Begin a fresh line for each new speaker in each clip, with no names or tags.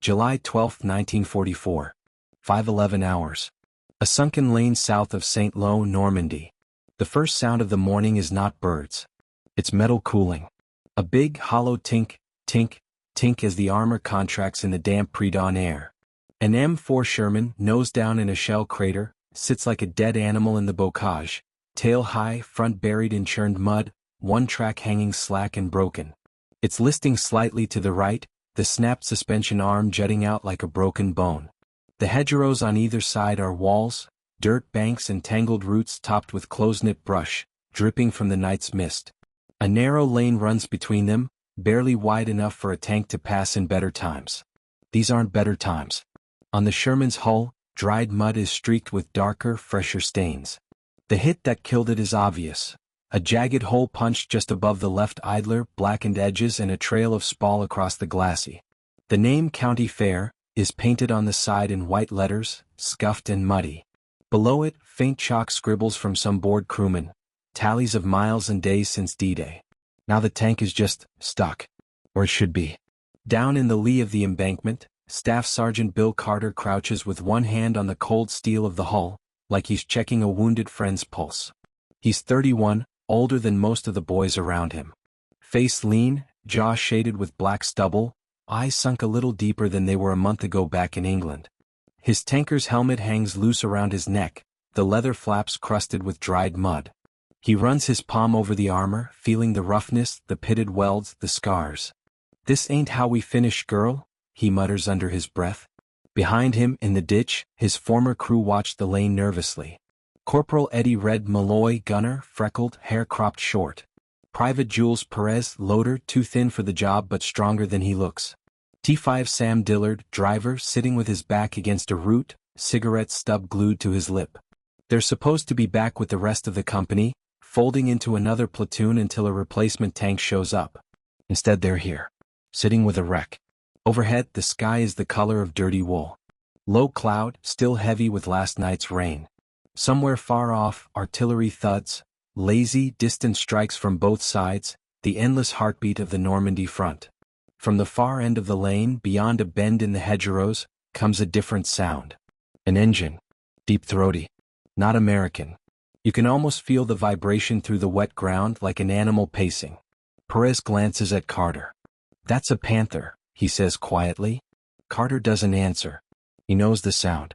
July 12, 1944. 5:11 hours. A sunken lane south of St. Lo, Normandy. The first sound of the morning is not birds. It's metal cooling. A big, hollow tink, tink, tink as the armor contracts in the damp pre-dawn air. An M4 Sherman, nose down in a shell crater, sits like a dead animal in the bocage, tail high, front buried in churned mud, one track hanging slack and broken. It's listing slightly to the right, the snapped suspension arm jutting out like a broken bone. The hedgerows on either side are walls, dirt banks and tangled roots topped with close-knit brush, dripping from the night's mist. A narrow lane runs between them, barely wide enough for a tank to pass in better times. These aren't better times. On the Sherman's hull, dried mud is streaked with darker, fresher stains. The hit that killed it is obvious. A jagged hole punched just above the left idler, blackened edges and a trail of spall across the glacis. The name County Fair is painted on the side in white letters, scuffed and muddy. Below it, faint chalk scribbles from some bored crewmen, tallies of miles and days since D-Day. Now the tank is just stuck. Or it should be. Down in the lee of the embankment, Staff Sergeant Bill Carter crouches with one hand on the cold steel of the hull, like he's checking a wounded friend's pulse. He's 31, older than most of the boys around him. Face lean, jaw shaded with black stubble, eyes sunk a little deeper than they were a month ago back in England. His tanker's helmet hangs loose around his neck, the leather flaps crusted with dried mud. He runs his palm over the armor, feeling the roughness, the pitted welds, the scars. "This ain't how we finish, girl," he mutters under his breath. Behind him, in the ditch, his former crew watched the lane nervously. Corporal Eddie Red Malloy, gunner, freckled, hair cropped short. Private Jules Perez, loader, too thin for the job but stronger than he looks. T5 Sam Dillard, driver, sitting with his back against a root, cigarette stub glued to his lip. They're supposed to be back with the rest of the company, folding into another platoon until a replacement tank shows up. Instead they're here, sitting with a wreck. Overhead, the sky is the color of dirty wool. Low cloud, still heavy with last night's rain. Somewhere far off, artillery thuds, lazy, distant strikes from both sides, the endless heartbeat of the Normandy front. From the far end of the lane, beyond a bend in the hedgerows, comes a different sound. An engine. Deep throaty. Not American. You can almost feel the vibration through the wet ground like an animal pacing. Perez glances at Carter. "That's a Panther," he says quietly. Carter doesn't answer. He knows the sound.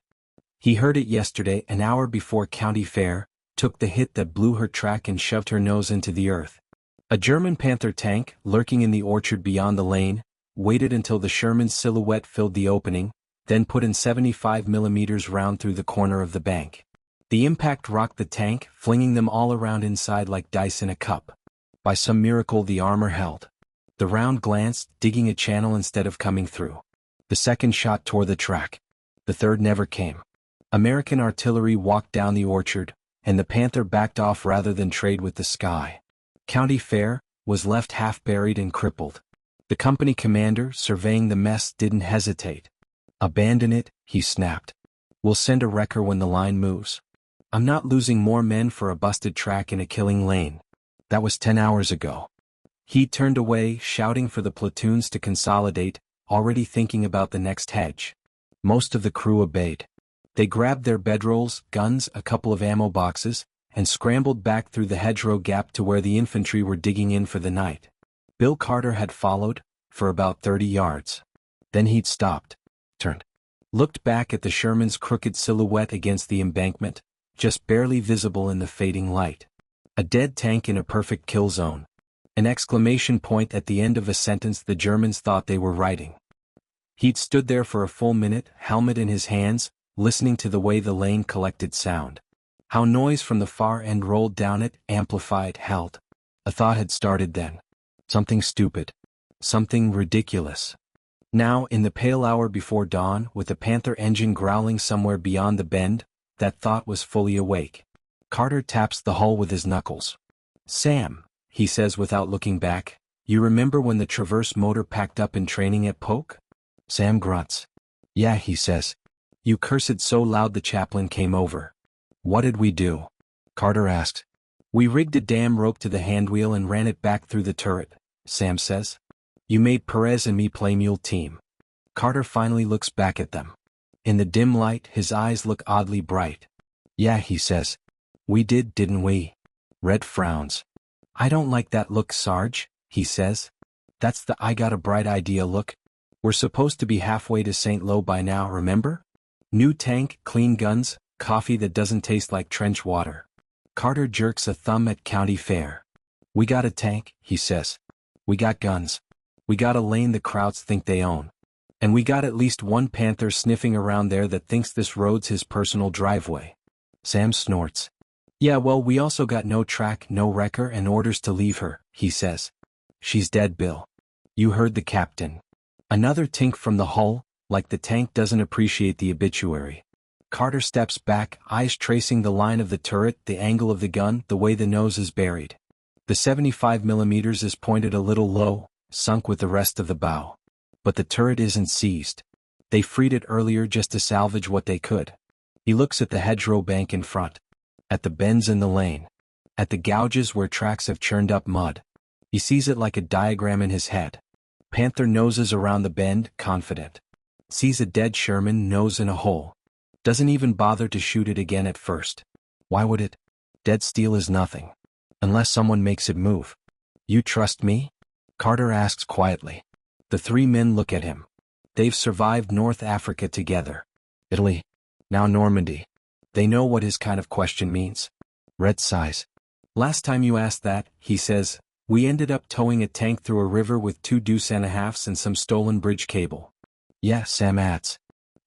He heard it yesterday, an hour before County Fair, took the hit that blew her track and shoved her nose into the earth. A German Panther tank, lurking in the orchard beyond the lane, waited until the Sherman's silhouette filled the opening, then put in 75mm round through the corner of the bank. The impact rocked the tank, flinging them all around inside like dice in a cup. By some miracle the armor held. The round glanced, digging a channel instead of coming through. The second shot tore the track. The third never came. American artillery walked down the orchard, and the Panther backed off rather than trade with the sky. County Fair was left half buried and crippled. The company commander, surveying the mess, didn't hesitate. "Abandon it," he snapped. "We'll send a wrecker when the line moves. I'm not losing more men for a busted track in a killing lane. That was 10 hours ago." He turned away, shouting for the platoons to consolidate, already thinking about the next hedge. Most of the crew obeyed. They grabbed their bedrolls, guns, a couple of ammo boxes, and scrambled back through the hedgerow gap to where the infantry were digging in for the night. Bill Carter had followed, for about 30 yards. Then he'd stopped, turned, looked back at the Sherman's crooked silhouette against the embankment, just barely visible in the fading light. A dead tank in a perfect kill zone. An exclamation point at the end of a sentence the Germans thought they were writing. He'd stood there for a full minute, helmet in his hands, listening to the way the lane collected sound. How noise from the far end rolled down it, amplified, held. A thought had started then. Something stupid. Something ridiculous. Now, in the pale hour before dawn, with the Panther engine growling somewhere beyond the bend, that thought was fully awake. Carter taps the hull with his knuckles. "Sam," he says without looking back, "you remember when the Traverse motor packed up in training at Polk?" Sam grunts. "Yeah," he says. "You cursed so loud the chaplain came over." "What did we do?" Carter asks. "We rigged a damn rope to the handwheel and ran it back through the turret," Sam says. "You made Perez and me play mule team. Carter finally looks back at them. In the dim light, his eyes look oddly bright. Yeah, he says. We did, didn't we? Red frowns. I don't like that look, Sarge, he says. That's the I got a bright idea look. We're supposed to be halfway to St. Lo by now, remember? New tank, clean guns, coffee that doesn't taste like trench water. Carter jerks a thumb at county fair. We got a tank, he says. We got guns. We got a lane the Krauts think they own. And we got at least one panther sniffing around there that thinks this road's his personal driveway. Sam snorts. Yeah, well, we also got no track, no wrecker, and orders to leave her, he says. She's dead, Bill. You heard the captain. Another tink from the hull, like the tank doesn't appreciate the obituary. Carter steps back, eyes tracing the line of the turret, the angle of the gun, the way the nose is buried. The 75mm is pointed a little low, sunk with the rest of the bow. But the turret isn't seized. They freed it earlier just to salvage what they could. He looks at the hedgerow bank in front. At the bends in the lane. At the gouges where tracks have churned up mud. He sees it like a diagram in his head. Panther noses around the bend, confident. Sees a dead Sherman nose in a hole. Doesn't even bother to shoot it again at first. Why would it? Dead steel is nothing. Unless someone makes it move. You trust me? Carter asks quietly. The three men look at him. They've survived North Africa together. Italy. Now Normandy. They know what his kind of question means. Red sighs. Last time you asked that, he says, we ended up towing a tank through a river with 2 deuce-and-a-halfs and some stolen bridge cable. Yeah, Sam adds.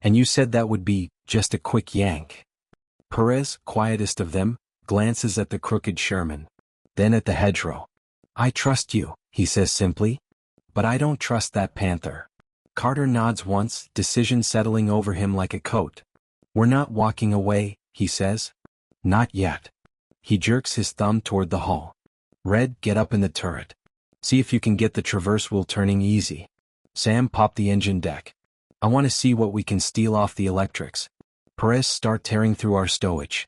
And you said that would be just a quick yank. Perez, quietest of them, glances at the crooked Sherman. Then at the hedgerow. I trust you, he says simply. But I don't trust that panther. Carter nods once, decision settling over him like a coat. We're not walking away, he says. Not yet. He jerks his thumb toward the hull. Red, get up in the turret. See if you can get the traverse wheel turning easy. Sam, pop the engine deck. I want to see what we can steal off the electrics. Perez, start tearing through our stowage.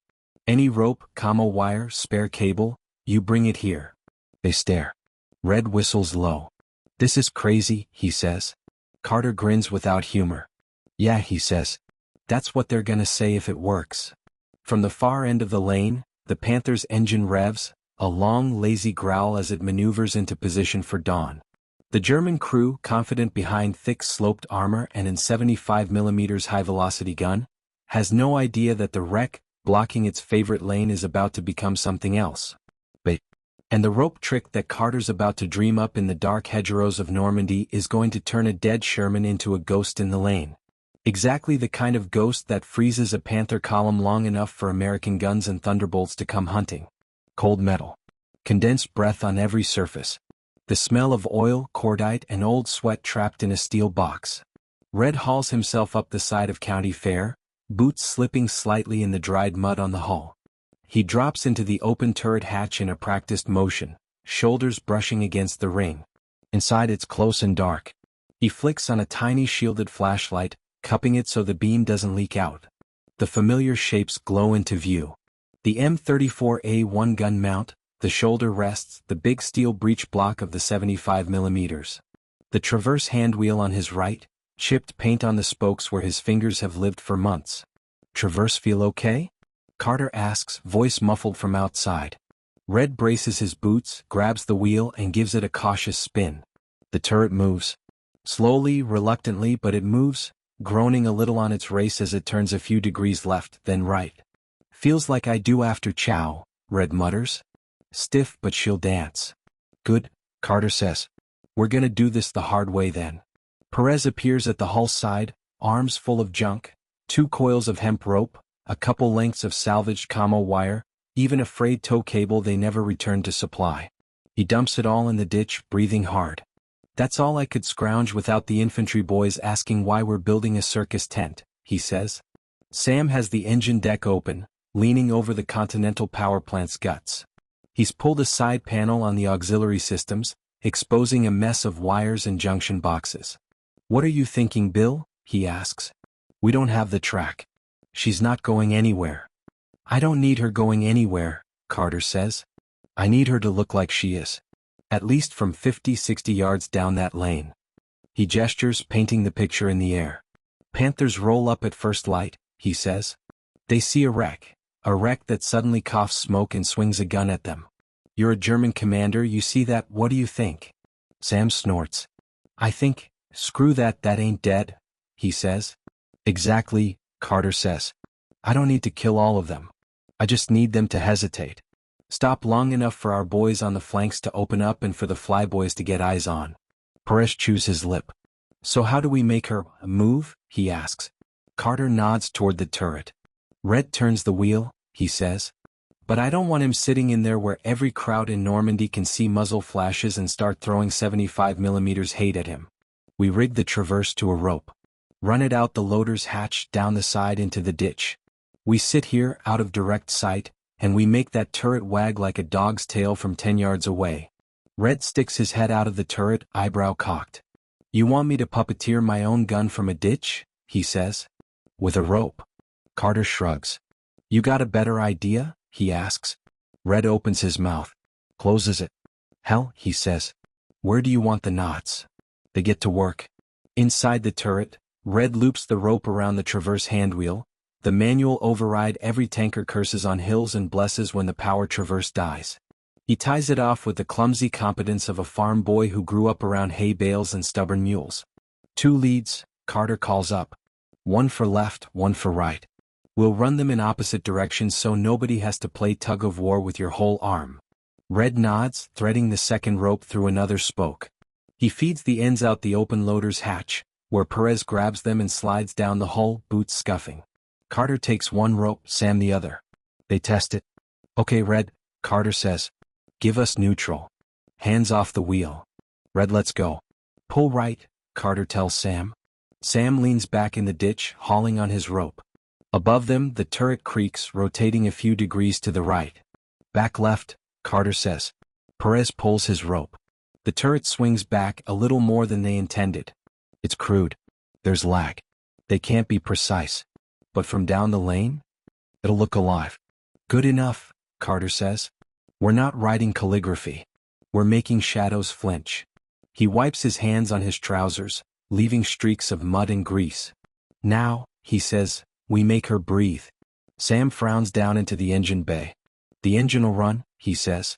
Any rope, wire, spare cable, you bring it here. They stare. Red whistles low. This is crazy, he says. Carter grins without humor. Yeah, he says. That's what they're gonna say if it works. From the far end of the lane, the Panther's engine revs, a long, lazy growl as it maneuvers into position for dawn. The German crew, confident behind thick sloped armor and in 75mm high-velocity gun, has no idea that the wreck, blocking its favorite lane, is about to become something else. And the rope trick that Carter's about to dream up in the dark hedgerows of Normandy is going to turn a dead Sherman into a ghost in the lane. Exactly the kind of ghost that freezes a Panther column long enough for American guns and thunderbolts to come hunting. Cold metal. Condensed breath on every surface. The smell of oil, cordite, and old sweat trapped in a steel box. Red hauls himself up the side of County Fair, boots slipping slightly in the dried mud on the hull. He drops into the open turret hatch in a practiced motion, shoulders brushing against the ring. Inside it's close and dark. He flicks on a tiny shielded flashlight, cupping it so the beam doesn't leak out. The familiar shapes glow into view. The M34A1 gun mount, the shoulder rests, the big steel breech block of the 75mm. The traverse handwheel on his right, chipped paint on the spokes where his fingers have lived for months. Traverse feel okay? Carter asks, voice muffled from outside. Red braces his boots, grabs the wheel and gives it a cautious spin. The turret moves. Slowly, reluctantly, but it moves, groaning a little on its race as it turns a few degrees left, then right. Feels like I do after chow, Red mutters. Stiff, but she'll dance. Good, Carter says. We're gonna do this the hard way then. Perez appears at the hull side, arms full of junk, 2 coils of hemp rope, a couple lengths of salvaged wire, even a frayed tow cable they never returned to supply. He dumps it all in the ditch, breathing hard. That's all I could scrounge without the infantry boys asking why we're building a circus tent, he says. Sam has the engine deck open, leaning over the Continental power plant's guts. He's pulled a side panel on the auxiliary systems, exposing a mess of wires and junction boxes. What are you thinking, Bill? He asks. We don't have the track. She's not going anywhere. I don't need her going anywhere, Carter says. I need her to look like she is. At least from 50-60 yards down that lane. He gestures, painting the picture in the air. Panthers roll up at first light, he says. They see a wreck that suddenly coughs smoke and swings a gun at them. You're a German commander, you see that, what do you think? Sam snorts. I think, screw that ain't dead, he says. Exactly, Carter says. I don't need to kill all of them. I just need them to hesitate. Stop long enough for our boys on the flanks to open up and for the flyboys to get eyes on. Perez chews his lip. So how do we make her move? He asks. Carter nods toward the turret. Red turns the wheel, he says. But I don't want him sitting in there where every crowd in Normandy can see muzzle flashes and start throwing 75mm hate at him. We rig the traverse to a rope. Run it out the loader's hatch down the side into the ditch. We sit here out of direct sight, and we make that turret wag like a dog's tail from 10 yards away. Red sticks his head out of the turret, eyebrow cocked. You want me to puppeteer my own gun from a ditch? He says. With a rope. Carter shrugs. You got a better idea? He asks. Red opens his mouth. Closes it. Hell, he says. Where do you want the knots? They get to work. Inside the turret, Red loops the rope around the traverse handwheel. The manual override every tanker curses on hills and blesses when the power traverse dies. He ties it off with the clumsy competence of a farm boy who grew up around hay bales and stubborn mules. 2 leads, Carter calls up. 1 for left, 1 for right. We'll run them in opposite directions so nobody has to play tug of war with your whole arm. Red nods, threading the second rope through another spoke. He feeds the ends out the open loader's hatch, where Perez grabs them and slides down the hull, boots scuffing. Carter takes 1 rope, Sam the other. They test it. Okay, Red, Carter says. Give us neutral. Hands off the wheel. Red, let's go. Pull right, Carter tells Sam. Sam leans back in the ditch, hauling on his rope. Above them, the turret creaks, rotating a few degrees to the right. Back left, Carter says. Perez pulls his rope. The turret swings back a little more than they intended. It's crude. There's lag. They can't be precise. But from down the lane? It'll look alive. Good enough, Carter says. We're not writing calligraphy. We're making shadows flinch. He wipes his hands on his trousers, leaving streaks of mud and grease. Now, he says, we make her breathe. Sam frowns down into the engine bay. The engine'll run, he says.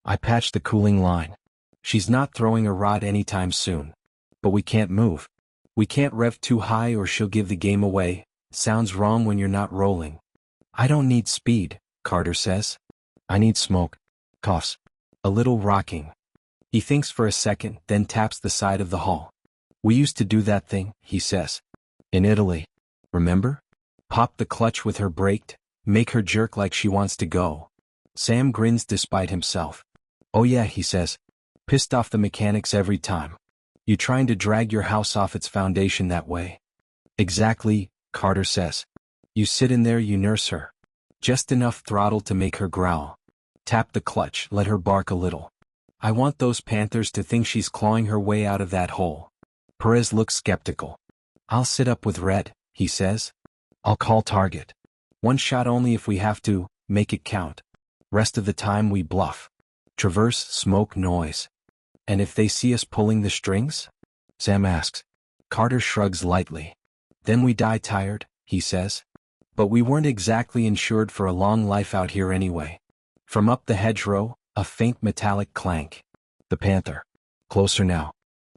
I patch the cooling line. She's not throwing a rod anytime soon. But we can't move. We can't rev too high or she'll give the game away. Sounds wrong when you're not rolling. I don't need speed, Carter says. I need smoke. Coughs. A little rocking. He thinks for a second, then taps the side of the hull. We used to do that thing, he says. In Italy. Remember? Pop the clutch with her braked, make her jerk like she wants to go. Sam grins despite himself. Oh yeah, he says. Pissed off the mechanics every time. You trying to drag your house off its foundation that way? Exactly, Carter says. You sit in there, you nurse her. Just enough throttle to make her growl. Tap the clutch, let her bark a little. I want those panthers to think she's clawing her way out of that hole. Perez looks skeptical. I'll sit up with Red, he says. I'll call target. 1 shot only if we have to, make it count. Rest of the time we bluff. Traverse, smoke, noise. And if they see us pulling the strings? Sam asks. Carter shrugs lightly. Then we die tired, he says. But we weren't exactly insured for a long life out here anyway. From up the hedgerow, a faint metallic clank. The panther. Closer now.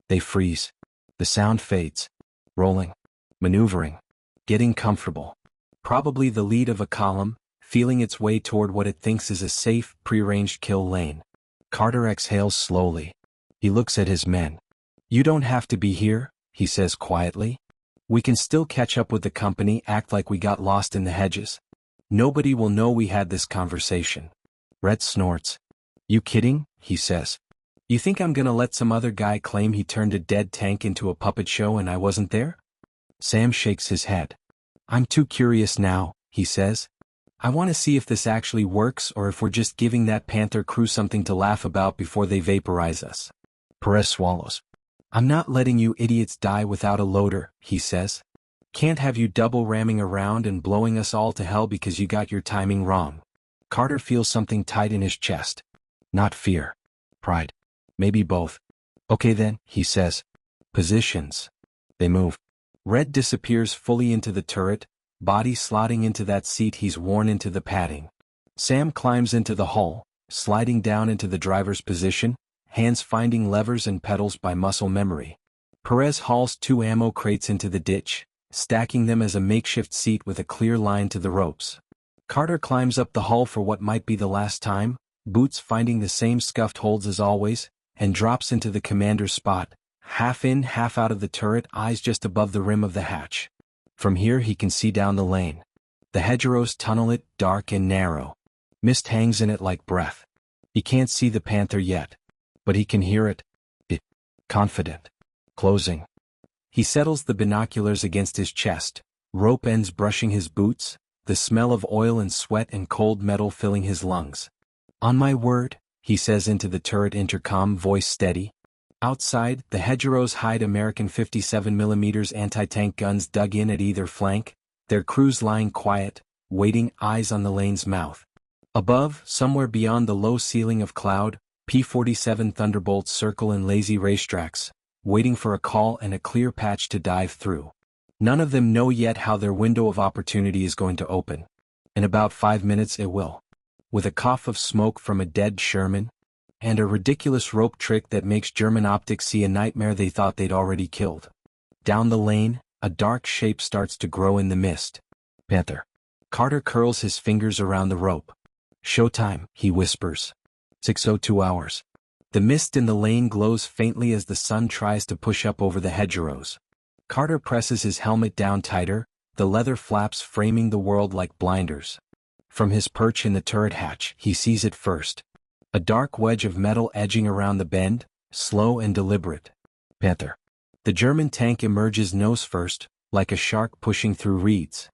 They freeze. The sound fades. Rolling. Maneuvering. Getting comfortable. Probably the lead of a column, feeling its way toward what it thinks is a safe, prearranged kill lane. Carter exhales slowly. He looks at his men. You don't have to be here, he says quietly. We can still catch up with the company, act like we got lost in the hedges. Nobody will know we had this conversation. Red snorts. You kidding? He says. You think I'm gonna let some other guy claim he turned a dead tank into a puppet show and I wasn't there? Sam shakes his head. I'm too curious now, he says. I want to see if this actually works or if we're just giving that Panther crew something to laugh about before they vaporize us. Perez swallows. I'm not letting you idiots die without a loader, he says. Can't have you double ramming around and blowing us all to hell because you got your timing wrong. Carter feels something tight in his chest. Not fear. Pride. Maybe both. Okay then, he says. Positions. They move. Red disappears fully into the turret, body slotting into that seat he's worn into the padding. Sam climbs into the hull, sliding down into the driver's position, hands finding levers and pedals by muscle memory. Perez hauls 2 ammo crates into the ditch, stacking them as a makeshift seat with a clear line to the ropes. Carter climbs up the hull for what might be the last time, boots finding the same scuffed holds as always, and drops into the commander's spot, half in, half out of the turret, eyes just above the rim of the hatch. From here he can see down the lane. The hedgerows tunnel it, dark and narrow. Mist hangs in it like breath. He can't see the panther yet, but he can hear it. Confident. Closing. He settles the binoculars against his chest, rope ends brushing his boots, the smell of oil and sweat and cold metal filling his lungs. On my word, he says into the turret intercom, voice steady. Outside, the hedgerows hide American 57mm anti-tank guns dug in at either flank, their crews lying quiet, waiting, eyes on the lane's mouth. Above, somewhere beyond the low ceiling of cloud, P-47 Thunderbolts circle in lazy racetracks, waiting for a call and a clear patch to dive through. None of them know yet how their window of opportunity is going to open. In about 5 minutes it will. With a cough of smoke from a dead Sherman, and a ridiculous rope trick that makes German optics see a nightmare they thought they'd already killed. Down the lane, a dark shape starts to grow in the mist. Panther. Carter curls his fingers around the rope. Showtime, he whispers. 6:02 hours. The mist in the lane glows faintly as the sun tries to push up over the hedgerows. Carter presses his helmet down tighter, the leather flaps framing the world like blinders. From his perch in the turret hatch, he sees it first. A dark wedge of metal edging around the bend, slow and deliberate. Panther. The German tank emerges nose first, like a shark pushing through reeds.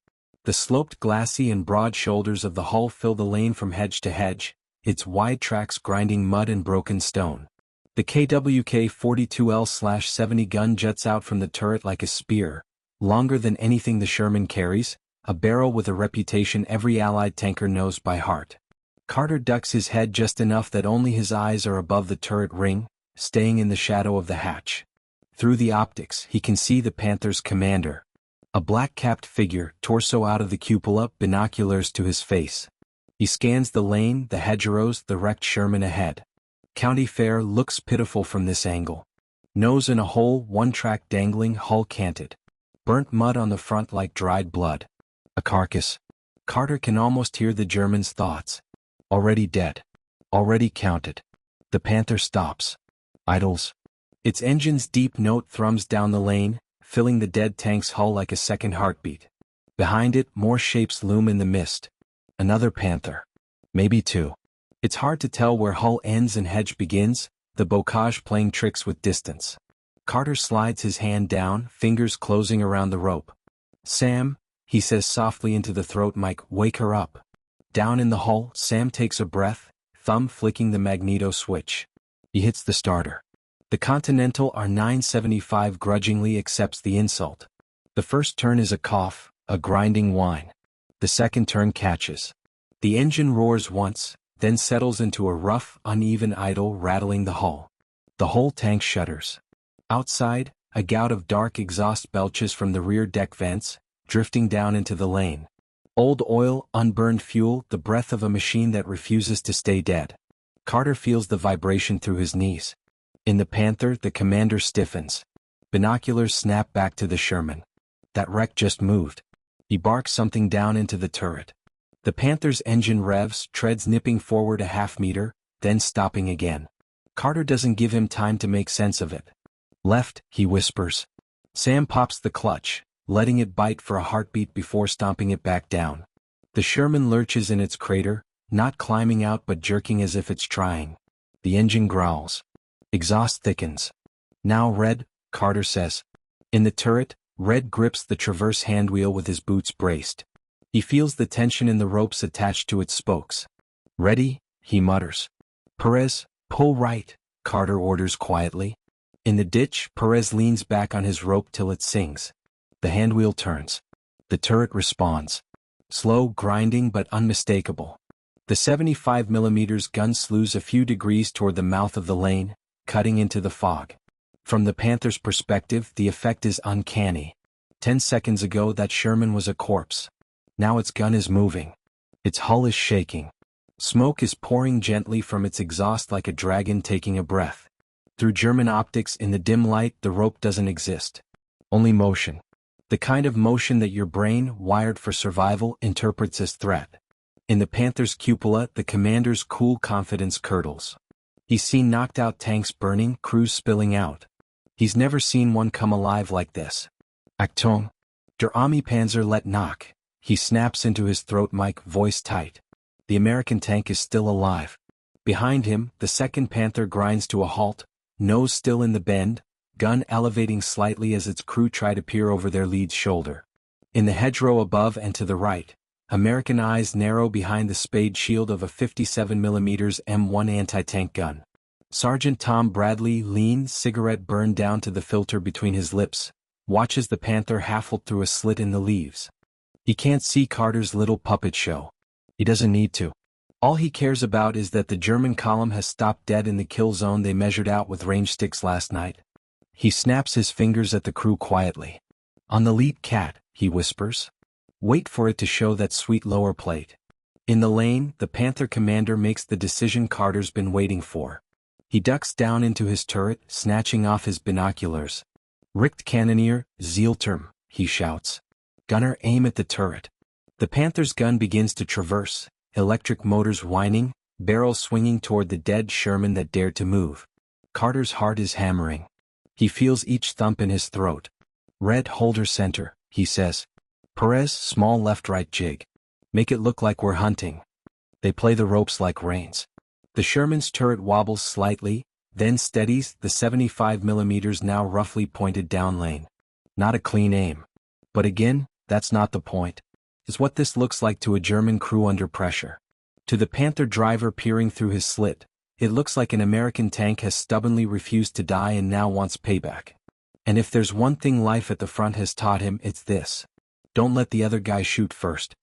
The sloped glassy and broad shoulders of the hull fill the lane from hedge to hedge, its wide tracks grinding mud and broken stone. The KWK-42L/70 gun juts out from the turret like a spear, longer than anything the Sherman carries, a barrel with a reputation every Allied tanker knows by heart. Carter ducks his head just enough that only his eyes are above the turret ring, staying in the shadow of the hatch. Through the optics, he can see the Panther's commander. A black-capped figure, torso out of the cupola, binoculars to his face. He scans the lane, the hedgerows, the wrecked Sherman ahead. County Fair looks pitiful from this angle. Nose in a hole, one track dangling, hull canted. Burnt mud on the front like dried blood. A carcass. Carter can almost hear the German's thoughts. Already dead. Already counted. The Panther stops. Idles. Its engine's deep note thrums down the lane, filling the dead tank's hull like a second heartbeat. Behind it, more shapes loom in the mist. Another Panther. Maybe 2. It's hard to tell where hull ends and hedge begins, the bocage playing tricks with distance. Carter slides his hand down, fingers closing around the rope. Sam, he says softly into the throat mic, wake her up. Down in the hull, Sam takes a breath, thumb flicking the magneto switch. He hits the starter. The Continental R975 grudgingly accepts the insult. The first turn is a cough, a grinding whine. The second turn catches. The engine roars once, then settles into a rough, uneven idle rattling the hull. The whole tank shudders. Outside, a gout of dark exhaust belches from the rear deck vents, drifting down into the lane. Old oil, unburned fuel, the breath of a machine that refuses to stay dead. Carter feels the vibration through his knees. In the Panther, the commander stiffens. Binoculars snap back to the Sherman. That wreck just moved. He barks something down into the turret. The Panther's engine revs, treads nipping forward a half-meter, then stopping again. Carter doesn't give him time to make sense of it. Left, he whispers. Sam pops the clutch, letting it bite for a heartbeat before stomping it back down. The Sherman lurches in its crater, not climbing out but jerking as if it's trying. The engine growls. Exhaust thickens. Now Red, Carter says. In the turret, Red grips the traverse handwheel with his boots braced. He feels the tension in the ropes attached to its spokes. Ready, he mutters. Perez, pull right, Carter orders quietly. In the ditch, Perez leans back on his rope till it sings. The handwheel turns. The turret responds. Slow, grinding but unmistakable. The 75mm gun slews a few degrees toward the mouth of the lane, cutting into the fog. From the Panther's perspective, the effect is uncanny. 10 seconds ago that Sherman was a corpse. Now its gun is moving. Its hull is shaking. Smoke is pouring gently from its exhaust like a dragon taking a breath. Through German optics, in the dim light, the rope doesn't exist. Only motion. The kind of motion that your brain, wired for survival, interprets as threat. In the Panther's cupola, the commander's cool confidence curdles. He's seen knocked-out tanks burning, crews spilling out. He's never seen one come alive like this. Achtung! Der Army-Panzer let knock. He snaps into his throat mic, voice tight. The American tank is still alive. Behind him, the second Panther grinds to a halt, nose still in the bend, gun elevating slightly as its crew try to peer over their lead's shoulder. In the hedgerow above and to the right, American eyes narrow behind the spade shield of a 57mm M1 anti-tank gun. Sergeant Tom Bradley, lean, cigarette burned down to the filter between his lips, watches the Panther half-fold through a slit in the leaves. He can't see Carter's little puppet show. He doesn't need to. All he cares about is that the German column has stopped dead in the kill zone they measured out with range sticks last night. He snaps his fingers at the crew quietly. On the lead cat, he whispers. Wait for it to show that sweet lower plate. In the lane, the Panther commander makes the decision Carter's been waiting for. He ducks down into his turret, snatching off his binoculars. Richtkanonier, Zielturm, he shouts. Gunner, aim at the turret. The Panther's gun begins to traverse, electric motors whining, barrel swinging toward the dead Sherman that dared to move. Carter's heart is hammering. He feels each thump in his throat. Red, holder center, he says. Perez, small left-right jig. Make it look like we're hunting. They play the ropes like reins. The Sherman's turret wobbles slightly, then steadies, the 75mm now roughly pointed down lane. Not a clean aim. But again, that's not the point. Is what this looks like to a German crew under pressure. To the Panther driver peering through his slit, it looks like an American tank has stubbornly refused to die and now wants payback. And if there's one thing life at the front has taught him, it's this. Don't let the other guy shoot first.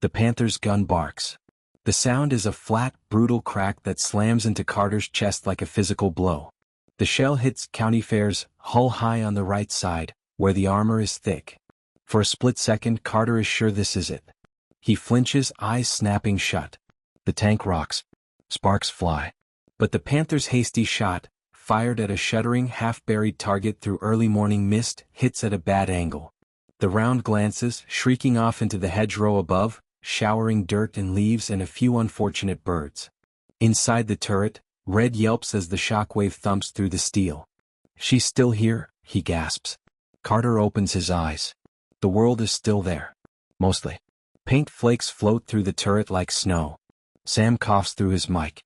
The Panther's gun barks. The sound is a flat, brutal crack that slams into Carter's chest like a physical blow. The shell hits County Fair's hull high on the right side, where the armor is thick. For a split second, Carter is sure this is it. He flinches, eyes snapping shut. The tank rocks. Sparks fly. But the Panther's hasty shot, fired at a shuddering, half-buried target through early morning mist, hits at a bad angle. The round glances, shrieking off into the hedgerow above, showering dirt and leaves and a few unfortunate birds. Inside the turret, Red yelps as the shockwave thumps through the steel. She's still here, he gasps. Carter opens his eyes. The world is still there. Mostly. Paint flakes float through the turret like snow. Sam coughs through his mic.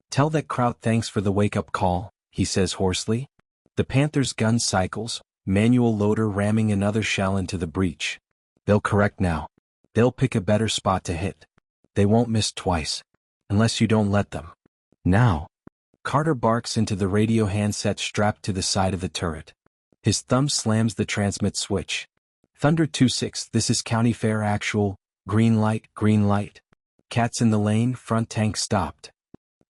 Tell that crowd thanks for the wake-up call, he says hoarsely. The Panther's gun cycles, manual loader ramming another shell into the breech. They'll correct now. They'll pick a better spot to hit. They won't miss twice. Unless you don't let them. Now. Carter barks into the radio handset strapped to the side of the turret. His thumb slams the transmit switch. Thunder 2-6, this is County Fair actual, green light, green light. Cats in the lane, front tank stopped.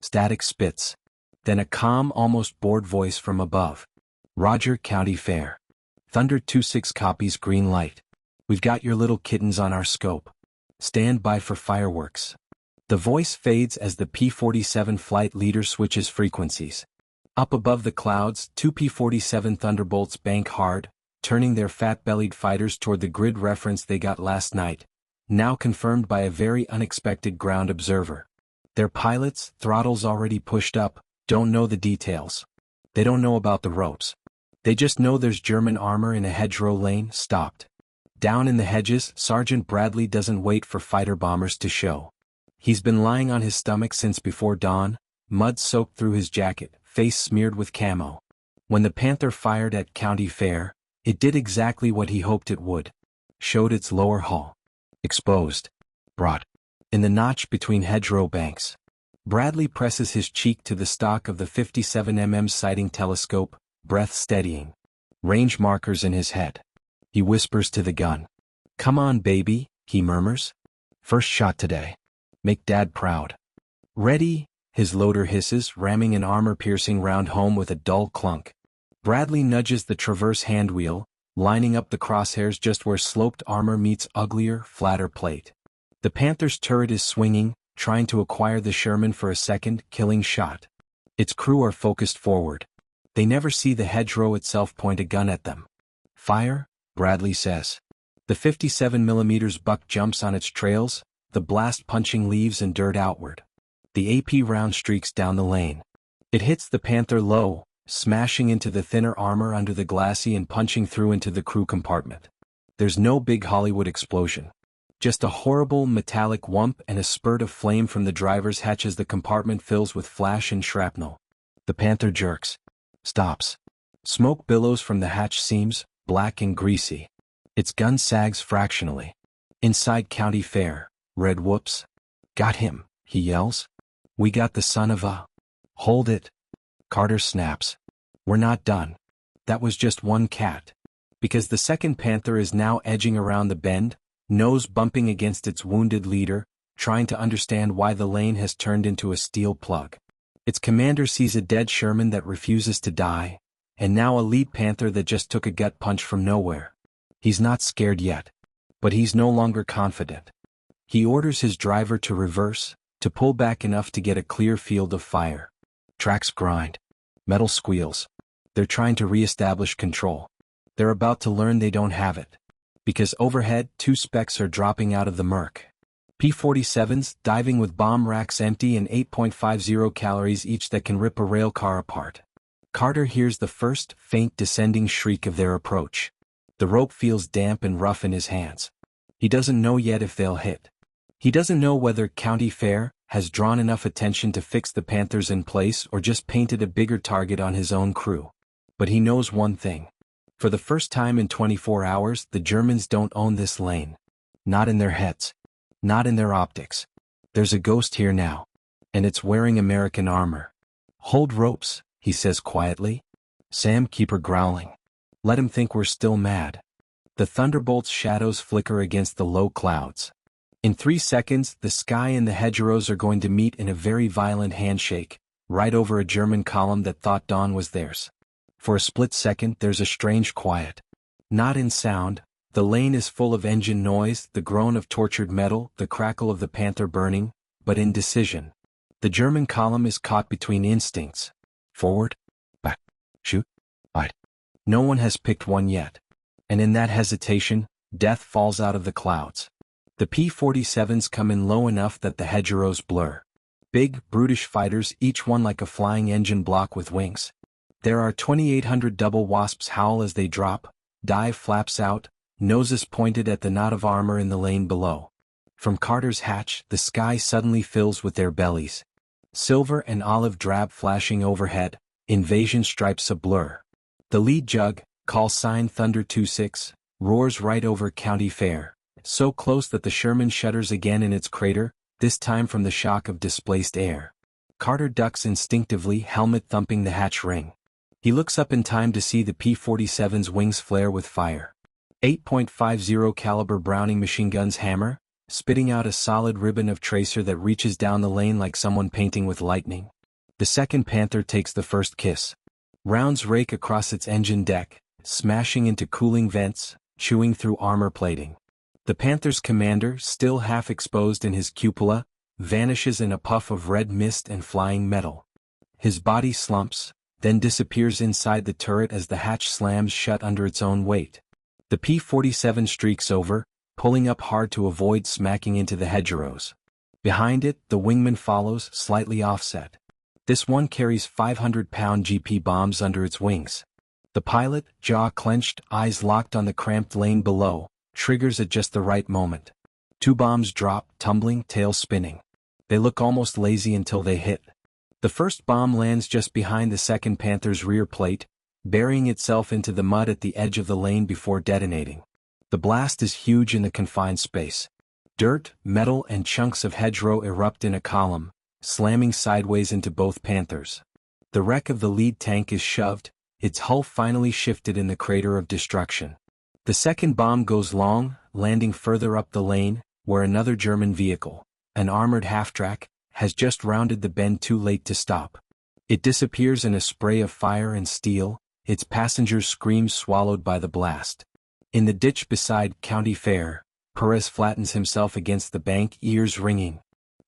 Static spits. Then a calm, almost bored voice from above. Roger, County Fair. Thunder 2-6 copies green light. We've got your little kittens on our scope. Stand by for fireworks. The voice fades as the P-47 flight leader switches frequencies. Up above the clouds, two P-47 Thunderbolts bank hard, turning their fat-bellied fighters toward the grid reference they got last night, now confirmed by a very unexpected ground observer. Their pilots, throttles already pushed up, don't know the details. They don't know about the ropes. They just know there's German armor in a hedgerow lane, stopped. Down in the hedges, Sergeant Bradley doesn't wait for fighter bombers to show. He's been lying on his stomach since before dawn, mud soaked through his jacket, face smeared with camo. When the Panther fired at County Fair, it did exactly what he hoped it would. Showed its lower hull. Exposed. Brought. In the notch between hedgerow banks. Bradley presses his cheek to the stock of the 57mm sighting telescope, breath steadying. Range markers in his head. He whispers to the gun. Come on, baby, he murmurs. First shot today. Make Dad proud. Ready? His loader hisses, ramming an armor-piercing round home with a dull clunk. Bradley nudges the traverse handwheel, lining up the crosshairs just where sloped armor meets uglier, flatter plate. The Panther's turret is swinging, trying to acquire the Sherman for a second, killing shot. Its crew are focused forward. They never see the hedgerow itself point a gun at them. Fire, Bradley says. The 57mm buck jumps on its trails, the blast punching leaves and dirt outward. The AP round streaks down the lane. It hits the Panther low, smashing into the thinner armor under the glacis and punching through into the crew compartment. There's no big Hollywood explosion. Just a horrible metallic whump and a spurt of flame from the driver's hatch as the compartment fills with flash and shrapnel. The Panther jerks. Stops. Smoke billows from the hatch seams, black and greasy. Its gun sags fractionally. Inside County Fair, Red whoops. Got him, he yells. We got the son of a... Hold it. Carter snaps. We're not done. That was just one cat. Because the second Panther is now edging around the bend, nose bumping against its wounded leader, trying to understand why the lane has turned into a steel plug. Its commander sees a dead Sherman that refuses to die, and now a lead Panther that just took a gut punch from nowhere. He's not scared yet, but he's no longer confident. He orders his driver to reverse, to pull back enough to get a clear field of fire. Tracks grind. Metal squeals. They're trying to re-establish control. They're about to learn they don't have it. Because overhead, two specks are dropping out of the murk. P-47s, diving with bomb racks empty and 8.50 calories each that can rip a rail car apart. Carter hears the first, faint descending shriek of their approach. The rope feels damp and rough in his hands. He doesn't know yet if they'll hit. He doesn't know whether County Fair has drawn enough attention to fix the Panthers in place or just painted a bigger target on his own crew. But he knows one thing. For the first time in 24 hours, the Germans don't own this lane. Not in their heads. Not in their optics. There's a ghost here now. And it's wearing American armor. Hold ropes, he says quietly. Sam, keep her growling. Let him think we're still mad. The Thunderbolt's shadows flicker against the low clouds. In 3 seconds, the sky and the hedgerows are going to meet in a very violent handshake, right over a German column that thought dawn was theirs. For a split second, there's a strange quiet. Not in sound, the lane is full of engine noise, the groan of tortured metal, the crackle of the Panther burning, but in decision. The German column is caught between instincts. Forward, back, shoot, fight. No one has picked one yet. And in that hesitation, death falls out of the clouds. The P-47s come in low enough that the hedgerows blur. Big, brutish fighters, each one like a flying engine block with wings. There are 2,800 double wasps howl as they drop, dive flaps out, noses pointed at the knot of armor in the lane below. From Carter's hatch, the sky suddenly fills with their bellies. Silver and olive drab flashing overhead, invasion stripes a blur. The lead jug, call sign Thunder 26, roars right over County Fair. So close that the Sherman shudders again in its crater, this time from the shock of displaced air. Carter ducks instinctively, helmet thumping the hatch ring. He looks up in time to see the P-47's wings flare with fire. 8.50 caliber Browning machine guns hammer, spitting out a solid ribbon of tracer that reaches down the lane like someone painting with lightning. The second Panther takes the first kiss. Rounds rake across its engine deck, smashing into cooling vents, chewing through armor plating. The Panther's commander, still half exposed in his cupola, vanishes in a puff of red mist and flying metal. His body slumps, then disappears inside the turret as the hatch slams shut under its own weight. The P-47 streaks over, pulling up hard to avoid smacking into the hedgerows. Behind it, the wingman follows, slightly offset. This one carries 500-pound GP bombs under its wings. The pilot, jaw clenched, eyes locked on the cramped lane below, triggers at just the right moment. 2 bombs drop, tumbling, tail spinning. They look almost lazy until they hit. The first bomb lands just behind the second Panther's rear plate, burying itself into the mud at the edge of the lane before detonating. The blast is huge in the confined space. Dirt, metal, and chunks of hedgerow erupt in a column, slamming sideways into both Panthers. The wreck of the lead tank is shoved, its hull finally shifted in the crater of destruction. The second bomb goes long, landing further up the lane, where another German vehicle, an armored half-track, has just rounded the bend too late to stop. It disappears in a spray of fire and steel, its passengers' screams swallowed by the blast. In the ditch beside County Fair, Perez flattens himself against the bank, ears ringing.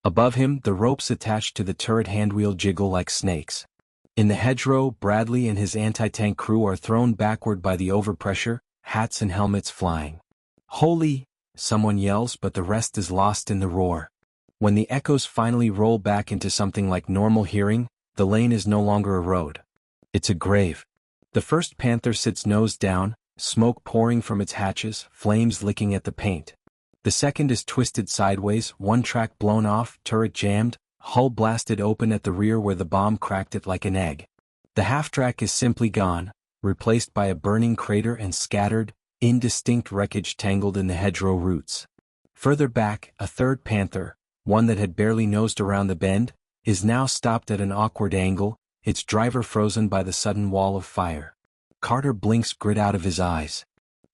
Above him, the ropes attached to the turret handwheel jiggle like snakes. In the hedgerow, Bradley and his anti-tank crew are thrown backward by the overpressure, hats and helmets flying. "Holy!" someone yells, but the rest is lost in the roar. When the echoes finally roll back into something like normal hearing, the lane is no longer a road. It's a grave. The first Panther sits nose down, smoke pouring from its hatches, flames licking at the paint. The second is twisted sideways, one track blown off, turret jammed, hull blasted open at the rear where the bomb cracked it like an egg. The half-track is simply gone, replaced by a burning crater and scattered, indistinct wreckage tangled in the hedgerow roots. Further back, a third Panther, one that had barely nosed around the bend, is now stopped at an awkward angle, its driver frozen by the sudden wall of fire. Carter blinks grit out of his eyes.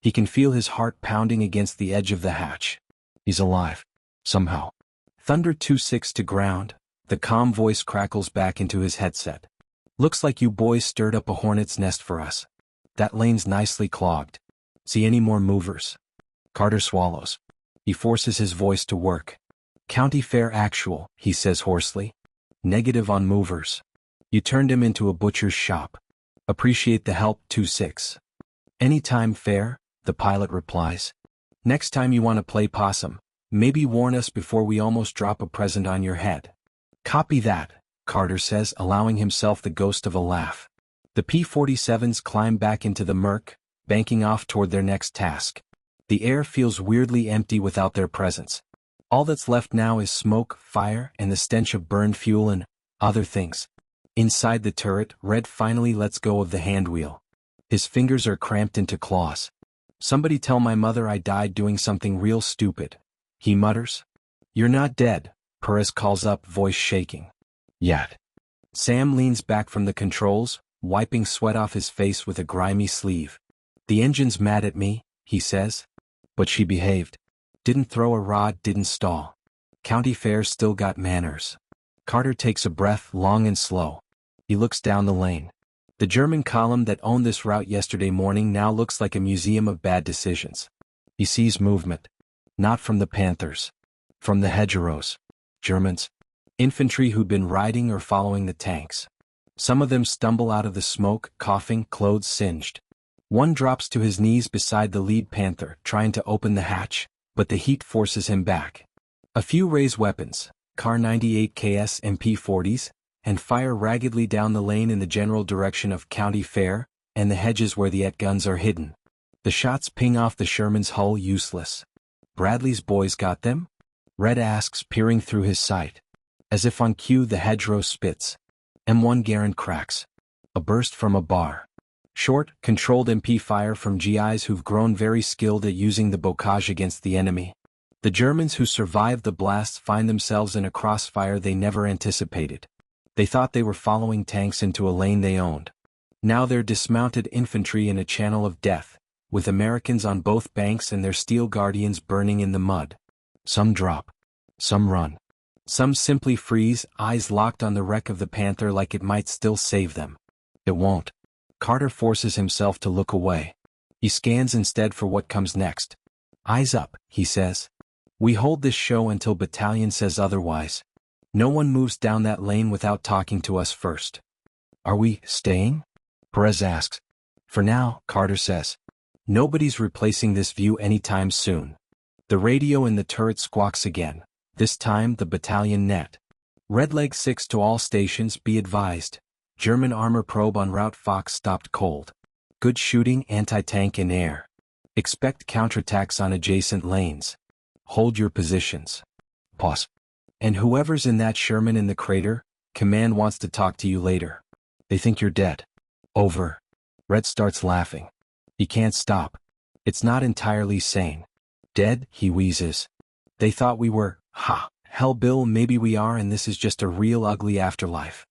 He can feel his heart pounding against the edge of the hatch. He's alive. Somehow. Thunder 2-6 to ground. The calm voice crackles back into his headset. "Looks like you boys stirred up a hornet's nest for us. That lane's nicely clogged. See any more movers?" Carter swallows. He forces his voice to work. "County Fair actual," he says hoarsely. "Negative on movers. You turned him into a butcher's shop. Appreciate the help, 2-6. "Anytime fair," the pilot replies. "Next time you want to play possum, maybe warn us before we almost drop a present on your head." "Copy that," Carter says, allowing himself the ghost of a laugh. The P-47s climb back into the murk, banking off toward their next task. The air feels weirdly empty without their presence. All that's left now is smoke, fire, and the stench of burned fuel and other things. Inside the turret, Red finally lets go of the handwheel. His fingers are cramped into claws. "Somebody tell my mother I died doing something real stupid," he mutters. "You're not dead," Perez calls up, voice shaking. "Yet." Sam leans back from the controls, wiping sweat off his face with a grimy sleeve. "The engine's mad at me," he says. "But she behaved. Didn't throw a rod, didn't stall. County Fair's still got manners." Carter takes a breath, long and slow. He looks down the lane. The German column that owned this route yesterday morning now looks like a museum of bad decisions. He sees movement. Not from the Panthers. From the hedgerows. Germans. Infantry who'd been riding or following the tanks. Some of them stumble out of the smoke, coughing, clothes singed. One drops to his knees beside the lead Panther, trying to open the hatch, but the heat forces him back. A few raise weapons, Kar 98KS MP40s, and fire raggedly down the lane in the general direction of County Fair, and the hedges where the guns are hidden. The shots ping off the Sherman's hull, useless. "Bradley's boys got them?" Red asks, peering through his sight. As if on cue, the hedgerow spits. M1 Garand cracks. A burst from a bar. Short, controlled MP fire from GIs who've grown very skilled at using the bocage against the enemy. The Germans who survived the blasts find themselves in a crossfire they never anticipated. They thought they were following tanks into a lane they owned. Now they're dismounted infantry in a channel of death, with Americans on both banks and their steel guardians burning in the mud. Some drop. Some run. Some simply freeze, eyes locked on the wreck of the Panther like it might still save them. It won't. Carter forces himself to look away. He scans instead for what comes next. "Eyes up," he says. "We hold this show until battalion says otherwise. No one moves down that lane without talking to us first." "Are we staying?" Perez asks. "For now," Carter says. "Nobody's replacing this view anytime soon." The radio in the turret squawks again. This time the battalion net. "Redleg 6 to all stations, be advised. German armor probe on Route Fox stopped cold. Good shooting, anti-tank in air. Expect counterattacks on adjacent lanes. Hold your positions. Pause. And whoever's in that Sherman in the crater, command wants to talk to you later. They think you're dead. Over." Red starts laughing. He can't stop. It's not entirely sane. "Dead?" he wheezes. "They thought we were, ha, hell Bill, maybe we are, and this is just a real ugly afterlife."